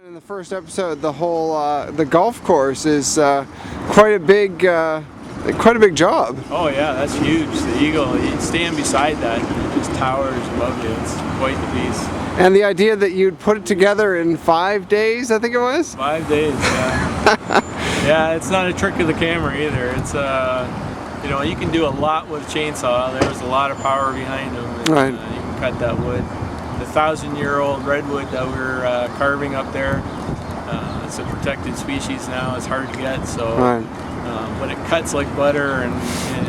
In the first episode, the whole the golf course is quite a big job. Oh yeah, that's huge. The Eagle, you stand beside that, and it just towers above you. It's quite the piece. And the idea that you'd put it together in 5 days, I think it was? 5 days, yeah. Yeah, it's not a trick of the camera either. It's you know, you can do a lot with a chainsaw. There's a lot of power behind them. And, right. You can cut that wood. The 1,000-year-old redwood that we're carving up there, it's a protected species now. It's hard to get, so right. But it cuts like butter, and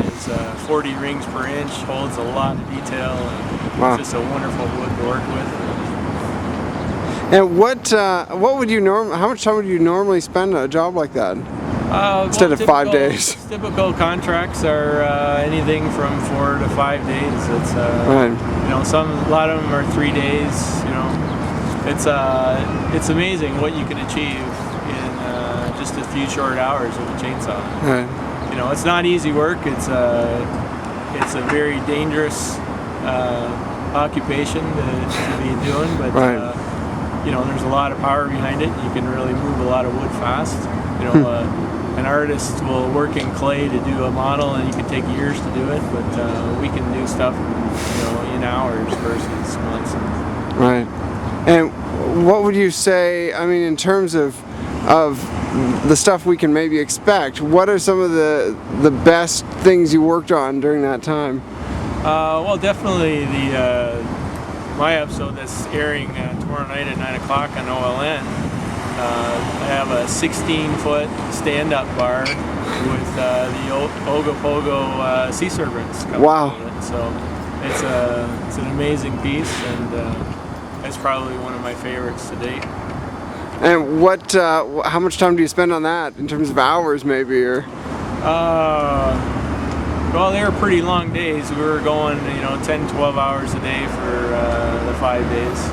is 40 rings per inch, holds a lot of detail, and wow. It's just a wonderful wood to work with. And what would you how much time would you normally spend on a job like that? Instead of 5 days. Typical contracts are anything from 4 to 5 days. It's right. you know, a lot of them are 3 days. You know, it's amazing what you can achieve in just a few short hours with a chainsaw. Right. You know, it's not easy work. It's a very dangerous occupation to be doing, but right. You know, there's a lot of power behind it. You can really move a lot of wood fast. You know, an artist will work in clay to do a model, and you can take years to do it, but we can do stuff, you know, in hours versus months. Right. And what would you say, I mean, in terms of the stuff we can maybe expect, what are some of the best things you worked on during that time? Well, definitely my episode that's airing tomorrow night at 9 o'clock on OLN. I have a 16-foot stand-up bar with the Ogopogo sea serpents coming wow. out of it. So it's an amazing piece, and it's probably one of my favorites to date. And how much time do you spend on that in terms of hours, maybe, or? Well, they were pretty long days. We were going, you know, 10, 12 hours a day for the 5 days.